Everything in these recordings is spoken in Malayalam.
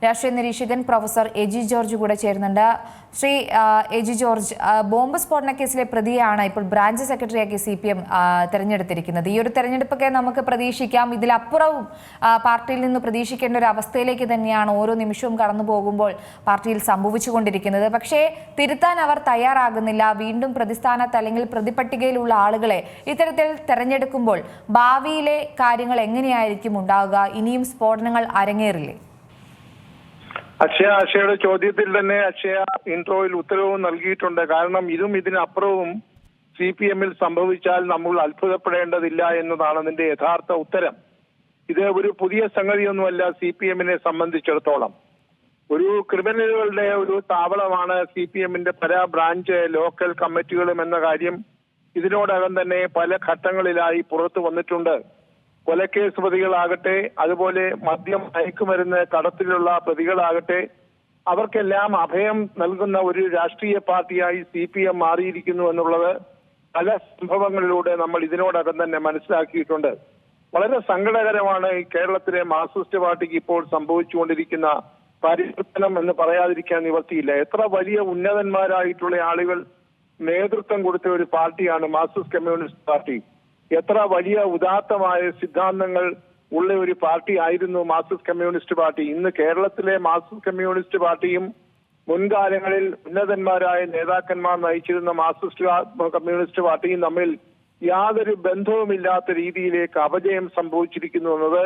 രാഷ്ട്രീയ നിരീക്ഷകൻ പ്രൊഫസർ എജി ജോർജ് കൂടെ ചേരുന്നുണ്ട്. ശ്രീ എജി ജോർജ്, ബോംബ് സ്ഫോടന കേസിലെ പ്രതിയാണ് ഇപ്പോൾ ബ്രാഞ്ച് സെക്രട്ടറിയാക്കി CPM തെരഞ്ഞെടുത്തിരിക്കുന്നത്. ഈ ഒരു തെരഞ്ഞെടുപ്പൊക്കെ നമുക്ക് പ്രതീക്ഷിക്കാം. ഇതിലപ്പുറവും പാർട്ടിയിൽ നിന്ന് പ്രതീക്ഷിക്കേണ്ട ഒരു അവസ്ഥയിലേക്ക് തന്നെയാണ് ഓരോ നിമിഷവും കടന്നു പോകുമ്പോൾ പാർട്ടിയിൽ സംഭവിച്ചുകൊണ്ടിരിക്കുന്നത്. പക്ഷേ തിരുത്താൻ അവർ തയ്യാറാകുന്നില്ല. വീണ്ടും പ്രതിസ്ഥാനത്ത് അല്ലെങ്കിൽ പ്രതിപട്ടികയിലുള്ള ആളുകളെ ഇത്തരത്തിൽ തെരഞ്ഞെടുക്കുമ്പോൾ ഭാവിയിലെ കാര്യങ്ങൾ എങ്ങനെയായിരിക്കും ഉണ്ടാവുക? ഇനിയും സ്ഫോടനങ്ങൾ അരങ്ങേറില്ലേ? അക്ഷയയുടെ ചോദ്യത്തിൽ തന്നെ അക്ഷയ ഇൻട്രോയിൽ ഉത്തരവും നൽകിയിട്ടുണ്ട്. കാരണം ഇതിനപ്പുറവും CPM-ൽ സംഭവിച്ചാൽ നമ്മൾ അത്ഭുതപ്പെടേണ്ടതില്ല എന്നതാണ് അതിന്റെ യഥാർത്ഥ ഉത്തരം. ഇത് ഒരു പുതിയ സംഗതിയൊന്നുമല്ല. CPM-നെ സംബന്ധിച്ചിടത്തോളം ഒരു ക്രിമിനലുകളുടെ ഒരു താവളമാണ് CPM-ന്റെ പല ബ്രാഞ്ച് ലോക്കൽ കമ്മിറ്റികളും എന്ന കാര്യം ഇതിനോടകം തന്നെ പല ഘട്ടങ്ങളിലായി പുറത്തു വന്നിട്ടുണ്ട്. കൊലക്കേസ് പ്രതികളാകട്ടെ, അതുപോലെ മദ്യം മയക്കുമരുന്ന് കടത്തിലുള്ള പ്രതികളാകട്ടെ, അവർക്കെല്ലാം അഭയം നൽകുന്ന ഒരു രാഷ്ട്രീയ പാർട്ടിയായി CPM മാറിയിരിക്കുന്നു എന്നുള്ളത് പല സംഭവങ്ങളിലൂടെ നമ്മൾ ഇതിനോടകം തന്നെ മനസ്സിലാക്കിയിട്ടുണ്ട്. വളരെ സങ്കടകരമാണ് ഈ കേരളത്തിലെ മാർക്സിസ്റ്റ് പാർട്ടിക്ക് ഇപ്പോൾ സംഭവിച്ചുകൊണ്ടിരിക്കുന്ന പരിവർത്തനം എന്ന് പറയാതിരിക്കാൻ നിവർത്തിയില്ല. എത്ര വലിയ ഉന്നതന്മാരായിട്ടുള്ള ആളുകൾ നേതൃത്വം കൊടുത്ത ഒരു പാർട്ടിയാണ് മാർക്സിസ്റ്റ് കമ്മ്യൂണിസ്റ്റ് പാർട്ടി. എത്ര വലിയ ഉദാത്തമായ സിദ്ധാന്തങ്ങൾ ഉള്ള ഒരു പാർട്ടി ആയിരുന്നു മാർക്സിസ്റ്റ് കമ്മ്യൂണിസ്റ്റ് പാർട്ടി. ഇന്ന് കേരളത്തിലെ മാർക്സിസ്റ്റ് കമ്മ്യൂണിസ്റ്റ് പാർട്ടിയും മുൻകാലങ്ങളിൽ ഉന്നതന്മാരായ നേതാക്കന്മാർ നയിച്ചിരുന്ന മാർക്സിസ്റ്റ് കമ്മ്യൂണിസ്റ്റ് പാർട്ടിയും തമ്മിൽ യാതൊരു ബന്ധവുമില്ലാത്ത രീതിയിലേക്ക് അപജയം സംഭവിച്ചിരിക്കുന്നു എന്നത്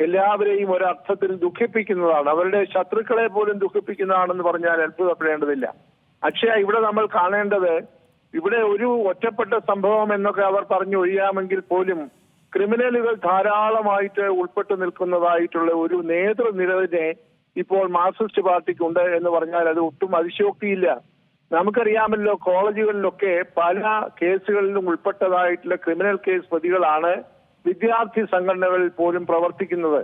എല്ലാവരെയും ഒരർത്ഥത്തിൽ ദുഃഖിപ്പിക്കുന്നതാണ്. അവരുടെ ശത്രുക്കളെ പോലും ദുഃഖിപ്പിക്കുന്നതാണെന്ന് പറഞ്ഞാൽ അത്ഭുതപ്പെടേണ്ടതില്ല. അക്ഷയ, ഇവിടെ നമ്മൾ കാണേണ്ടത്, ഇവിടെ ഒരു ഒറ്റപ്പെട്ട സംഭവം എന്നൊക്കെ അവർ പറഞ്ഞൊഴിയാമെങ്കിൽ പോലും ക്രിമിനലുകൾ ധാരാളമായിട്ട് ഉൾപ്പെട്ടു നിൽക്കുന്നതായിട്ടുള്ള ഒരു നേതൃനിരയെ ഇപ്പോൾ മാർക്സിസ്റ്റ് പാർട്ടിക്കുണ്ട് എന്ന് പറഞ്ഞാൽ അത് ഒട്ടും അതിശയോക്തിയില്ല. നമുക്കറിയാമല്ലോ, കോളേജുകളിലൊക്കെ പല കേസുകളിലും ഉൾപ്പെട്ടതായിട്ടുള്ള ക്രിമിനൽ കേസ് പ്രതികളാണ് വിദ്യാർത്ഥി സംഘടനകളിൽ പോലും പ്രവർത്തിക്കുന്നത്.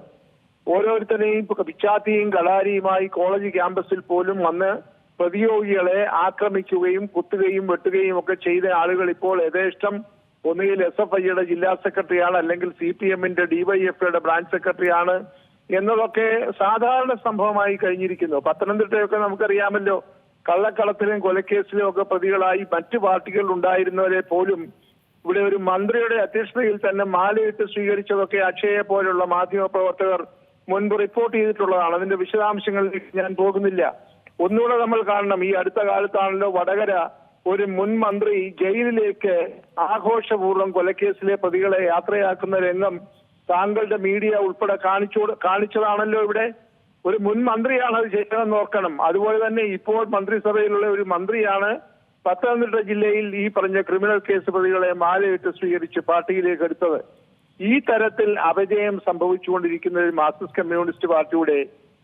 ഓരോരുത്തരെയും പിച്ചാത്തിയും കളാരിയുമായി കോളേജ് ക്യാമ്പസിൽ പോലും വന്ന് പ്രതിയോഗികളെ ആക്രമിക്കുകയും കുത്തുകയും വെട്ടുകയും ഒക്കെ ചെയ്ത ആളുകൾ ഇപ്പോൾ യഥേഷ്ടം ഒന്നുകിൽ SFIയുടെ ജില്ലാ സെക്രട്ടറിയാണ്, അല്ലെങ്കിൽ CPM-ന്റെ DYFIയുടെ ബ്രാഞ്ച് സെക്രട്ടറിയാണ് എന്നതൊക്കെ സാധാരണ സംഭവമായി കഴിഞ്ഞിരിക്കുന്നു. പത്തനംതിട്ടയൊക്കെ നമുക്കറിയാമല്ലോ, കള്ളക്കടത്തിലും കൊലക്കേസിലും ഒക്കെ പ്രതികളായി മറ്റു പാർട്ടികൾ ഉണ്ടായിരുന്നവരെ പോലും ഇവിടെ ഒരു മന്ത്രിയുടെ അധ്യക്ഷതയിൽ തന്നെ മാലയിട്ട് സ്വീകരിച്ചതൊക്കെ അക്ഷയെ പോലുള്ള മാധ്യമ പ്രവർത്തകർ മുൻപ് റിപ്പോർട്ട് ചെയ്തിട്ടുള്ളതാണ്. അതിന്റെ വിശദാംശങ്ങളിലേക്ക് ഞാൻ പോകുന്നില്ല. ഒന്നുകൂടെ നമ്മൾ കാണണം, ഈ അടുത്ത കാലത്താണല്ലോ വടകര ഒരു മുൻ മന്ത്രി ജയിലിലേക്ക് ആഘോഷപൂർവ്വം കൊലക്കേസിലെ പ്രതികളെ യാത്രയാക്കുന്ന രംഗം താങ്കളുടെ മീഡിയ ഉൾപ്പെടെ കാണിച്ചതാണല്ലോ. ഇവിടെ ഒരു മുൻ മന്ത്രിയാണ് അത് ചെയ്തതെന്ന് ഓർക്കണം. അതുപോലെ തന്നെ ഇപ്പോൾ മന്ത്രിസഭയിലുള്ള ഒരു മന്ത്രിയാണ് പത്തനംതിട്ട ജില്ലയിൽ ഈ പറഞ്ഞ ക്രിമിനൽ കേസ് പ്രതികളെ മാലയിട്ട് സ്വീകരിച്ച് പാർട്ടിയിലേക്ക് എടുത്തത്. ഈ തരത്തിൽ അപജയം സംഭവിച്ചുകൊണ്ടിരിക്കുന്ന ഒരു മാർക്സിസ്റ്റ് കമ്മ്യൂണിസ്റ്റ് പാർട്ടിയുടെ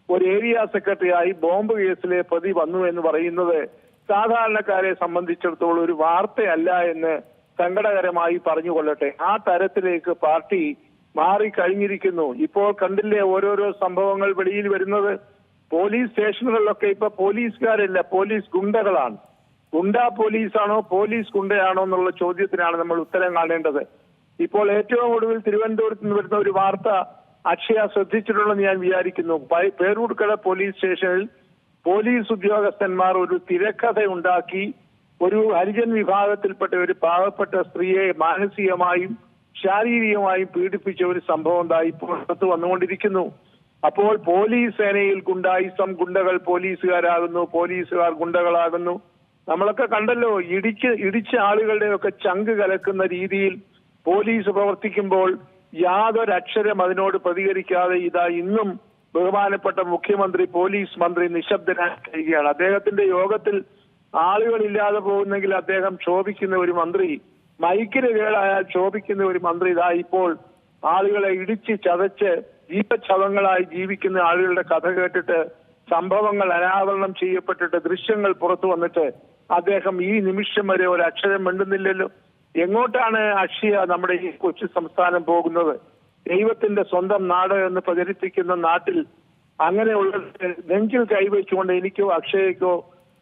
ഒരു ഏരിയ സെക്രട്ടറിയായി ബോംബ് കേസിലെ പ്രതി വന്നു എന്ന് പറയുന്നത് സാധാരണക്കാരെ സംബന്ധിച്ചിടത്തോളം ഒരു വാർത്തയല്ല എന്ന് സങ്കടകരമായി പറഞ്ഞുകൊള്ളട്ടെ. ആ തരത്തിലേക്ക് പാർട്ടി മാറിക്കഴിഞ്ഞിരിക്കുന്നു. ഇപ്പോൾ കണ്ടില്ലേ ഓരോരോ സംഭവങ്ങൾ വെളിയിൽ വരുന്നത്. പോലീസ് സ്റ്റേഷനുകളിലൊക്കെ ഇപ്പൊ പോലീസുകാരല്ല, പോലീസ് ഗുണ്ടകളാണ്. ഗുണ്ടാ പോലീസാണോ പോലീസ് ഗുണ്ടയാണോ എന്നുള്ള ചോദ്യത്തിനാണ് നമ്മൾ ഉത്തരം കാണേണ്ടത്. ഇപ്പോൾ ഏറ്റവും ഒടുവിൽ തിരുവനന്തപുരത്ത് നിന്ന് വരുന്ന ഒരു വാർത്ത അക്ഷയ ശ്രദ്ധിച്ചിട്ടുണ്ടെന്ന് ഞാൻ വിചാരിക്കുന്നു. പേരൂർക്കട പോലീസ് സ്റ്റേഷനിൽ പോലീസ് ഉദ്യോഗസ്ഥന്മാർ ഒരു തിരക്കഥ ഉണ്ടാക്കി ഒരു ഹരിജൻ വിഭാഗത്തിൽപ്പെട്ട ഒരു പാവപ്പെട്ട സ്ത്രീയെ മാനസികമായും ശാരീരികമായും പീഡിപ്പിച്ച ഒരു സംഭവം ഇപ്പോൾ പുറത്ത് വന്നുകൊണ്ടിരിക്കുന്നു. അപ്പോൾ പോലീസ് സേനയിൽ ഗുണ്ടായിസം, ഗുണ്ടകൾ പോലീസുകാരാകുന്നു, പോലീസുകാർ ഗുണ്ടകളാകുന്നു. നമ്മളൊക്കെ കണ്ടല്ലോ, ഇടിച്ച ആളുകളുടെയൊക്കെ ചങ്ക് കലക്കുന്ന രീതിയിൽ പോലീസ് പ്രവർത്തിക്കുമ്പോൾ യാതൊരക്ഷരം അതിനോട് പ്രതികരിക്കാതെ ഇതാ ഇന്നും ബഹുമാനപ്പെട്ട മുഖ്യമന്ത്രി പോലീസ് മന്ത്രി നിശബ്ദനായി കഴിയുകയാണ്. അദ്ദേഹത്തിന്റെ യോഗത്തിൽ ആളുകളില്ലാതെ പോകുന്നെങ്കിൽ അദ്ദേഹം ക്ഷോഭിക്കുന്ന ഒരു മന്ത്രി, മൈക്കിന് കേടായാൽ ക്ഷോഭിക്കുന്ന ഒരു മന്ത്രി ഇതാ ഇപ്പോൾ ആളുകളെ ഇടിച്ച് ചതച്ച് ജീവച്ഛവങ്ങളായി ജീവിക്കുന്ന ആളുകളുടെ കഥ കേട്ടിട്ട്, സംഭവങ്ങൾ അനാവരണം ചെയ്യപ്പെട്ടിട്ട് ദൃശ്യങ്ങൾ പുറത്തു വന്നിട്ട് അദ്ദേഹം ഈ നിമിഷം വരെ ഒരു അക്ഷരം മിണ്ടുന്നില്ലല്ലോ. എങ്ങോട്ടാണ് അക്ഷയ നമ്മുടെ ഈ കൊച്ചു സംസ്ഥാനം പോകുന്നത്? ദൈവത്തിന്റെ സ്വന്തം നാട് എന്ന് പ്രചരിപ്പിക്കുന്ന നാട്ടിൽ അങ്ങനെയുള്ള നെഞ്ചിൽ കൈവച്ചുകൊണ്ട് എനിക്കോ അക്ഷയക്കോ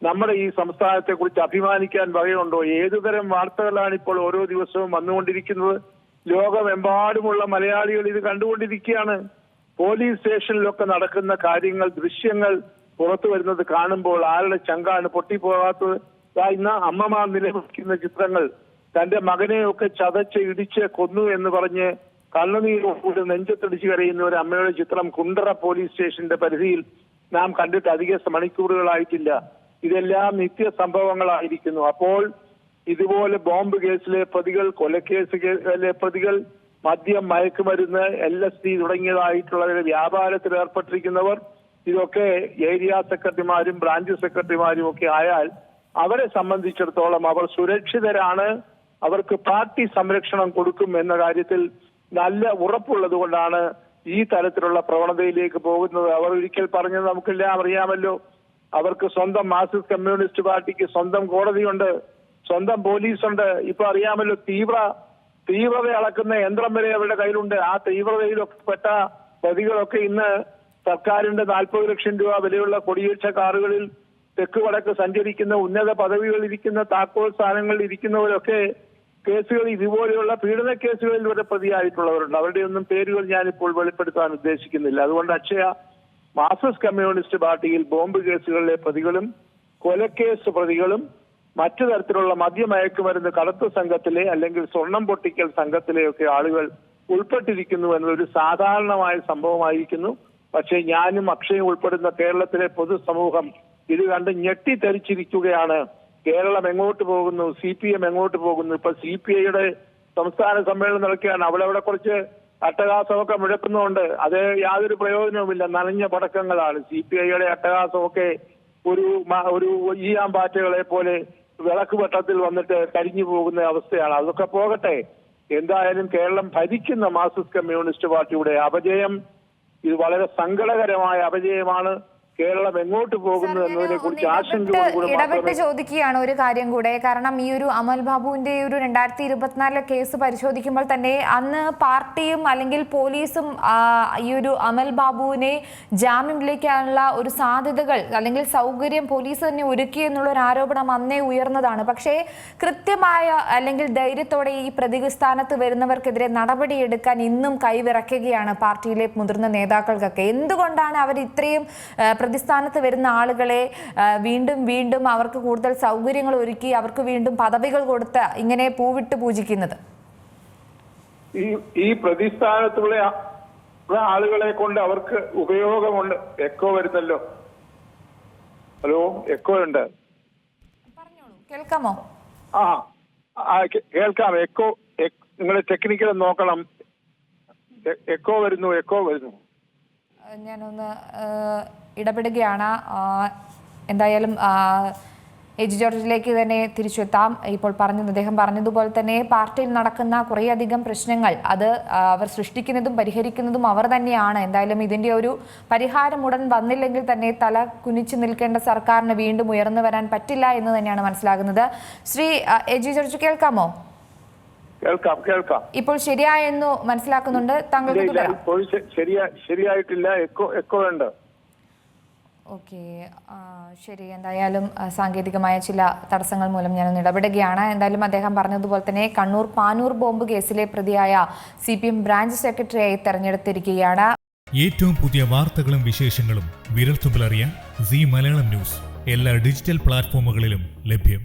നമ്മുടെ ഈ സംസ്ഥാനത്തെ കുറിച്ച് അഭിമാനിക്കാൻ വകയുണ്ടോ? ഏതുതരം വാർത്തകളാണ് ഇപ്പോൾ ഓരോ ദിവസവും വന്നുകൊണ്ടിരിക്കുന്നത്? ലോകമെമ്പാടുമുള്ള മലയാളികൾ ഇത് കണ്ടുകൊണ്ടിരിക്കുകയാണ്. പോലീസ് സ്റ്റേഷനിലൊക്കെ നടക്കുന്ന കാര്യങ്ങൾ, ദൃശ്യങ്ങൾ പുറത്തു വരുന്നത് കാണുമ്പോൾ ആരുടെ ചങ്കാണ് പൊട്ടിപ്പോകാത്തത്? ഇന്ന് അമ്മമാർ നിലവിളിക്കുന്ന ചിത്രങ്ങൾ, തന്റെ മകനെയൊക്കെ ചതച്ച് ഇടിച്ച് കൊന്നു എന്ന് പറഞ്ഞ് കണ്ണുനീരോട് നെഞ്ചത്തടിച്ച് കരയുന്ന ഒരു അമ്മയുടെ ചിത്രം കുണ്ടറ പോലീസ് സ്റ്റേഷന്റെ പരിധിയിൽ നാം കണ്ടിട്ട് അധിക മണിക്കൂറുകളായിട്ടില്ല. ഇതെല്ലാം നിത്യ സംഭവങ്ങളായിരിക്കുന്നു. അപ്പോൾ ഇതുപോലെ ബോംബ് കേസിലെ പ്രതികൾ, കൊലക്കേസിലെ പ്രതികൾ, മദ്യം, മയക്കുമരുന്ന്, LSD തുടങ്ങിയതായിട്ടുള്ള വ്യാപാരത്തിൽ ഏർപ്പെട്ടിരിക്കുന്നവർ, ഇതൊക്കെ ഏരിയ സെക്രട്ടറിമാരും ബ്രാഞ്ച് സെക്രട്ടറിമാരും ഒക്കെ ആയാൽ അവരെ സംബന്ധിച്ചിടത്തോളം അവർ സുരക്ഷിതരാണ്, അവർക്ക് പാർട്ടി സംരക്ഷണം കൊടുക്കും എന്ന കാര്യത്തിൽ നല്ല ഉറപ്പുള്ളത് കൊണ്ടാണ് ഈ തരത്തിലുള്ള പ്രവണതയിലേക്ക് പോകുന്നത്. അവർ ഒരിക്കൽ പറഞ്ഞത് നമുക്കെല്ലാം അറിയാമല്ലോ. അവർക്ക് സ്വന്തം മാർക്സിസ്റ്റ് കമ്മ്യൂണിസ്റ്റ് പാർട്ടിക്ക് സ്വന്തം കോടതിയുണ്ട്, സ്വന്തം പോലീസുണ്ട്. ഇപ്പൊ അറിയാമല്ലോ, തീവ്രത അളക്കുന്ന യന്ത്രം വരെ അവരുടെ കയ്യിലുണ്ട്. ആ തീവ്രതയിലൊക്കെ പെട്ട പ്രതികളൊക്കെ ഇന്ന് സർക്കാരിന്റെ 40 ലക്ഷം രൂപ വിലയുള്ള കൊടിയേറ്റ കാറുകളിൽ തെക്ക് വടക്ക് സഞ്ചരിക്കുന്ന, ഉന്നത പദവികളിൽ ഇരിക്കുന്ന, താക്കോൽ സ്ഥാനങ്ങളിൽ ഇരിക്കുന്നവരൊക്കെ കേസുകൾ, ഇതുപോലെയുള്ള പീഡന കേസുകളിൽ വരെ പ്രതിയായിട്ടുള്ളവരുണ്ട്. അവരുടെ ഒന്നും പേരുകൾ ഞാനിപ്പോൾ വെളിപ്പെടുത്താൻ ഉദ്ദേശിക്കുന്നില്ല. അതുകൊണ്ട് അക്ഷയ, മാർക്സിസ്റ്റ് കമ്മ്യൂണിസ്റ്റ് പാർട്ടിയിൽ ബോംബ് കേസുകളിലെ പ്രതികളും കൊലക്കേസ് പ്രതികളും മറ്റു തരത്തിലുള്ള മദ്യമയക്കുമരുന്ന് കടത്തു സംഘത്തിലെ അല്ലെങ്കിൽ സ്വർണം പൊട്ടിക്കൽ സംഘത്തിലെയൊക്കെ ആളുകൾ ഉൾപ്പെട്ടിരിക്കുന്നു എന്നതൊരു സാധാരണമായ സംഭവമായിരിക്കുന്നു. പക്ഷേ ഞാനും അക്ഷയും ഉൾപ്പെടുന്ന കേരളത്തിലെ പൊതുസമൂഹം ഇത് കണ്ട് ഞെട്ടിത്തെറിച്ചിരിക്കുകയാണ്. കേരളം എങ്ങോട്ട് പോകുന്നു, CPM എങ്ങോട്ട് പോകുന്നു? ഇപ്പൊ CPIയുടെ സംസ്ഥാന സമ്മേളനം നടക്കുകയാണ്. അവിടെ കുറച്ച് അട്ടഹാസമൊക്കെ മുഴക്കുന്നുണ്ട്. അത് യാതൊരു പ്രയോജനവുമില്ല, നനഞ്ഞ പടക്കങ്ങളാണ്. CPIയുടെ അട്ടഹാസമൊക്കെ ഒരു ഈയാമ്പാറ്റകളെ പോലെ വിളക്ക് വെട്ടത്തിൽ വന്നിട്ട് കരിഞ്ഞു പോകുന്ന അവസ്ഥയാണ്. അതൊക്കെ പോകട്ടെ. എന്തായാലും കേരളം ഭരിക്കുന്ന മാർക്സിസ്റ്റ് കമ്മ്യൂണിസ്റ്റ് പാർട്ടിയുടെ അപജയം ഇത് വളരെ സങ്കടകരമായ അപജയമാണ്. കേരളം എങ്ങോട്ട് പോകുന്നു എന്നതിനെ കുറിച്ച് ഇടപെട്ട് ചോദിക്കുകയാണ് ഒരു കാര്യം കൂടെ. കാരണം ഈ ഒരു അമൽ ബാബുവിന്റെ ഒരു 2024 കേസ് പരിശോധിക്കുമ്പോൾ തന്നെ അന്ന് പാർട്ടിയും അല്ലെങ്കിൽ പോലീസും ഈ ഒരു അമൽ ബാബുവിനെ ജാമ്യം വിളിക്കാനുള്ള ഒരു സാധ്യതകൾ അല്ലെങ്കിൽ സൗകര്യം പോലീസ് തന്നെ ഒരുക്കി എന്നുള്ള ഒരു ആരോപണം അന്നേ ഉയർന്നതാണ്. പക്ഷേ കൃത്യമായ അല്ലെങ്കിൽ ധൈര്യത്തോടെ ഈ പ്രതിസ്ഥാനത്ത് വരുന്നവർക്കെതിരെ നടപടിയെടുക്കാൻ ഇന്നും കൈവിറക്കുകയാണ് പാർട്ടിയിലെ മുതിർന്ന നേതാക്കൾക്കൊക്കെ. എന്തുകൊണ്ടാണ് അവർ ഇത്രയും പ്രതിസ്ഥാനത്ത് വരുന്ന ആളുകളെ വീണ്ടും അവർക്ക് കൂടുതൽ സൗകര്യങ്ങൾ ഒരുക്കി അവർക്ക് വീണ്ടും പദവികൾ കൊടുത്ത് ഇങ്ങനെ പൂവിട്ട് പൂജിക്കുന്നത്? ഈ പ്രതിസ്ഥാനത്തുള്ള ആളുകളെ കൊണ്ട് അവർക്ക് ഉപയോഗമുണ്ട്. എക്കോ വരുന്നല്ലോ. ഹലോ, എക്കോ ഉണ്ട്. കേൾക്കാമോ? കേൾക്കാം. എക്കോ നിങ്ങൾ ടെക്നിക്കൽ നോക്കണം. എക്കോ വരുന്നു. ഞാനൊന്ന് ഇടപെടുകയാണ്. എന്തായാലും എജി ജോർജിലേക്ക് തന്നെ തിരിച്ചെത്താം. ഇപ്പോൾ അദ്ദേഹം പറഞ്ഞതുപോലെ തന്നെ പാർട്ടിയിൽ നടക്കുന്ന കുറേയധികം പ്രശ്നങ്ങൾ അത് അവർ സൃഷ്ടിക്കുന്നതും പരിഹരിക്കുന്നതും അവർ തന്നെയാണ്. എന്തായാലും ഇതിന്റെ ഒരു പരിഹാരം ഉടൻ വന്നില്ലെങ്കിൽ തന്നെ തല കുനിച്ചു നിൽക്കേണ്ട സർക്കാരിന് വീണ്ടും ഉയർന്നു വരാൻ പറ്റില്ല എന്ന് തന്നെയാണ് മനസ്സിലാകുന്നത്. ശ്രീ എജി ജോർജ്, കേൾക്കാമോ? കേൾക്കാം. ഇപ്പോൾ ശരിയായെന്ന് മനസ്സിലാക്കുന്നുണ്ട്. താങ്കൾക്ക് ശരിയായിട്ടില്ല. എക്കോ ഉണ്ട്. ഓക്കെ, ശരി. എന്തായാലും സാങ്കേതികമായ ചില തടസ്സങ്ങൾ മൂലം ഞാനൊന്ന് ഇടപെടുകയാണ്. എന്തായാലും അദ്ദേഹം പറഞ്ഞതുപോലെ തന്നെ കണ്ണൂർ പാനൂർ ബോംബ് കേസിലെ പ്രതിയായ CPM ബ്രാഞ്ച് സെക്രട്ടറിയായി തെരഞ്ഞെടുത്തിരിക്കുകയാണ്. ഏറ്റവും പുതിയ വാർത്തകളും വിശേഷങ്ങളും വിരൽത്തുമ്പിലറിയാൻ Zee മലയാളം ന്യൂസ് എല്ലാ ഡിജിറ്റൽ പ്ലാറ്റ്ഫോമുകളിലും ലഭ്യം.